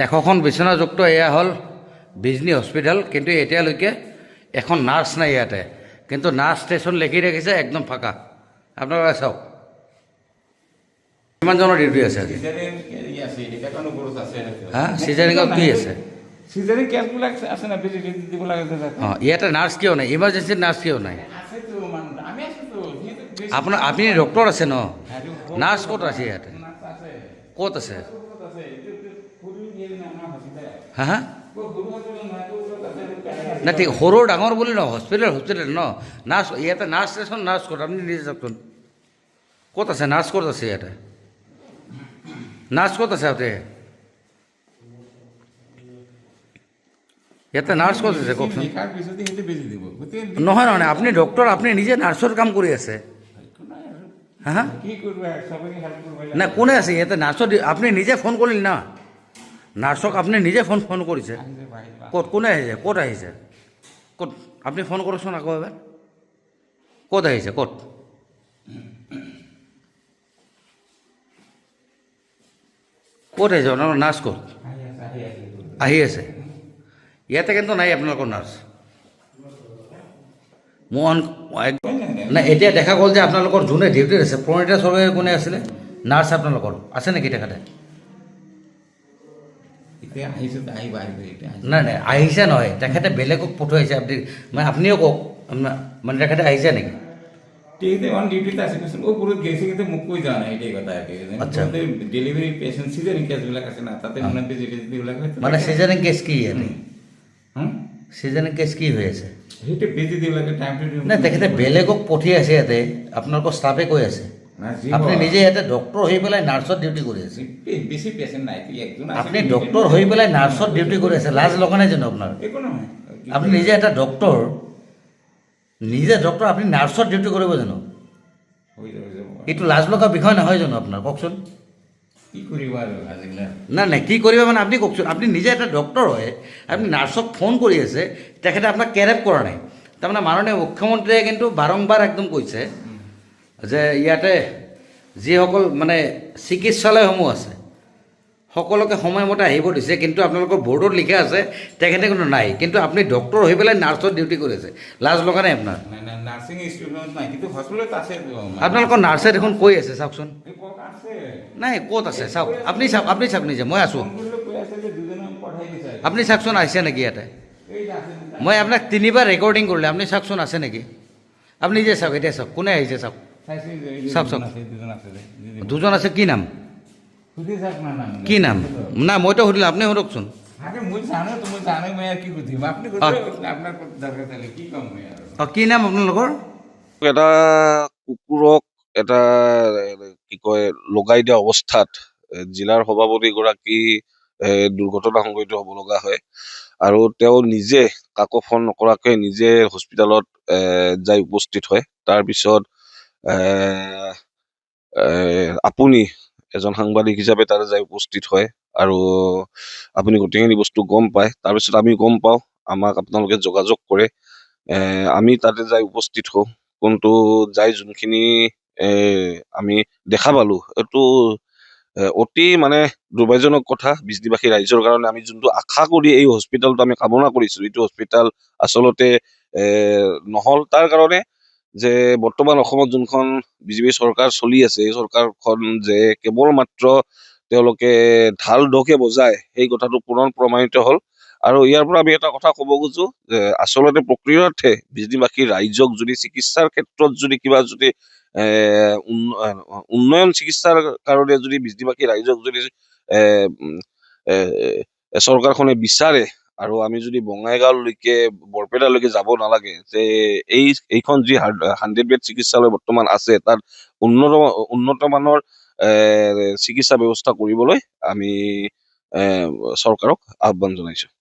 এশখন বিচনাযুক্ত এয়া হ'ল বিজনী হস্পিটেল, কিন্তু এতিয়ালৈকে এখন নাৰ্ছ নাই ইয়াতে। কিন্তু নাৰ্ছ ষ্টেচন লিখি ৰাখিছে একদম ফাঁকা। আপোনালোকে চাওক কিমানজনৰ ডিউটি আছে আজি। হা চিজাৰিঙত কি আছে? অঁ ইয়াতে নাৰ্ছ কিয় নাই? ইমাৰ্জেঞ্চিত নাৰ্ছ কিয় নাই? আপুনি ডক্টৰ আছে ন? নাৰ্ছ ক'ত আছে ইয়াতে? ক'ত আছে? হা হা না ঠিক সৰু ডাঙৰ বুলি ন, হস্পিটেল ন। নাৰ্ছ ইয়াতে নাৰ্ছ ষ্টেচন, নাৰ্ছ ক'ত? আপুনি নিজে চাওকচোন ক'ত আছে নাৰ্ছ? ক'ত আছে ইয়াতে? নাৰ্ছ ক'ত আছে ইয়াতে? ইয়াতে নাৰ্ছ ক'ত আছে কওকচোন? নহয় নহয়, আপুনি ডক্টৰ, আপুনি নিজে নাৰ্ছৰ কাম কৰি আছে। হা হা নাই, কোনে আছে ইয়াতে নাৰ্ছৰ? আপুনি নিজে ফোন কৰিলে না নাৰ্ছক, আপুনি নিজে ফোন কৰিছে। ক'ত কোনে আহিছে? ক'ত আহিছে? ক'ত? আপুনি ফোন কৰকচোন আকৌ এবাৰ। ক'ত আহিছে? ক'ত? ক'ত আহিছে আপোনালোকৰ নাৰ্ছ? ক'ত আহি আছে? ইয়াতে কিন্তু নাই আপোনালোকৰ নাৰ্ছ। মোহন নাই, এতিয়া দেখা গ'ল যে আপোনালোকৰ যোনে ডিউটিত আছে প্ৰণীতা চৰকাৰী কোনে আছিলে নাৰ্ছ আপোনালোকৰ? আছে নেকি তেখেতে? নাই নাই, আহিছে নহয়, তেখেতে বেলেগক পঠুৱাইছে। মানে আপুনিও কওক, মানে তেখেতে আহিছে নেকি? মানে চিজাৰিং কেছ কি ইয়াতে? চিজাৰিং কেছ কি হৈ আছে? নাই, তেখেতে বেলেগক পঠিয়াইছে ইয়াতে, আপোনালোকৰ ষ্টাফে কৈ আছে। আপুনি নিজে ইয়াতে ডক্টৰ হৈ পেলাই নাৰ্ছত ডিউটি কৰি আছে। আপুনি ডক্টৰ হৈ পেলাই নাৰ্ছত ডিউটি কৰি আছে, লাজ লগা নাই জানো আপোনাৰ? আপুনি নিজে এটা ডক্টৰ, আপুনি নাৰ্ছত ডিউটি কৰিব জানো? এইটো লাজ লগা বিষয় নহয় জানো আপোনাৰ? কওকচোন। নাই নাই, কি কৰিব মানে আপুনি কওকচোন। আপুনি নিজে এটা ডক্টৰ হয়, আপুনি নাৰ্ছক ফোন কৰি আছে, তেখেতে আপোনাক কেৰেপ কৰা নাই। তাৰমানে মাননীয় মুখ্যমন্ত্ৰীয়ে কিন্তু বাৰম্বাৰ একদম কৈছে যে ইয়াতে যিসকল মানে চিকিৎসালয়সমূহ আছে সকলোকে সময়মতে আহিব দিছে, কিন্তু আপোনালোকৰ বৰ্ডত লিখা আছে তেখেতে কিন্তু নাই। কিন্তু আপুনি ডক্টৰ হৈ পেলাই নাৰ্ছত ডিউটি কৰি আছে, লাজ লগা নাই আপোনাৰ? আপোনালোকৰ নাৰ্ছে দেখোন কৈ আছে, চাওকচোন। নাই, ক'ত আছে চাওক, আপুনি চাওক নিজে। মই আছোঁ, আপুনি চাওকচোন আহিছে নেকি ইয়াতে? মই আপোনাক 3বাৰ ৰেকৰ্ডিং কৰিলোঁ, আপুনি চাওকচোন আছে নেকি? আপুনি নিজে চাওক, এতিয়া চাওক কোনে আহিছে চাওক। চাওক দুজন আছে। কি নাম? কি নাম? নাই, মইতো সুধিলোঁ, আপুনি সুধকচোন। কি নাম আপোনালোকৰ? এটা কুকুৰক এটা কি কয় লগাই দিয়া অৱস্থাত জিলাৰ সভাপতিগৰাকী দুৰ্ঘটনা সংঘটিত হ'ব লগা হয়, আৰু তেওঁ নিজে কাকো ফোন নকৰাকৈ নিজে হস্পিটেলত যাই উপস্থিত হয়। তাৰপিছত আপুনি এজন সাংবাদিক হিচাপে তাতে যাই উপস্থিত হয়, আৰু আপুনি গোটেইখিনি বস্তু গম পায়। তাৰপিছত আমি গম পাওঁ, আমাক আপোনালোকে যোগাযোগ কৰে, আমি তাতে যাই উপস্থিত হওঁ। কিন্তু যাই যোনখিনি আমি দেখা পালোঁ, এইটো অতি মানে দুৰ্ভাগ্যজনক কথা বিজনীবাসী ৰাইজৰ কাৰণে। আমি যোনটো আশা কৰি এই হস্পিটেলটো আমি কামনা কৰিছোঁ, এইটো হস্পিটেল আচলতে নহ'ল। তাৰ কাৰণে যে বৰ্তমান অসমত যোনখন বিজেপি চৰকাৰ চলি আছে, এই চৰকাৰখন যে কেৱল মাত্ৰ তেওঁলোকে ঢাল ঢৌকে বজায়, সেই কথাটো পুনৰ প্ৰমাণিত হ'ল। আৰু ইয়াৰ পৰা আমি এটা কথা ক'ব খোজোঁ যে আচলতে প্ৰকৃতাৰ্থে বিজনীবাসী ৰাইজক যদি চিকিৎসাৰ ক্ষেত্ৰত যদি কিবা যদি উন্নয়ন চিকিৎসাৰ কাৰণে যদি বিজনীবাসী ৰাইজক যদি চৰকাৰখনে বিচাৰে, আৰু আমি যদি বঙাইগাঁওলৈকে বৰপেটালৈকে যাব নালাগে, যে এইখন যি 100 বেড চিকিৎসালয় বৰ্তমান আছে, তাত উন্নত মানৰ চিকিৎসা ব্যৱস্থা কৰিবলৈ আমি চৰকাৰক আহ্বান জনাইছোঁ।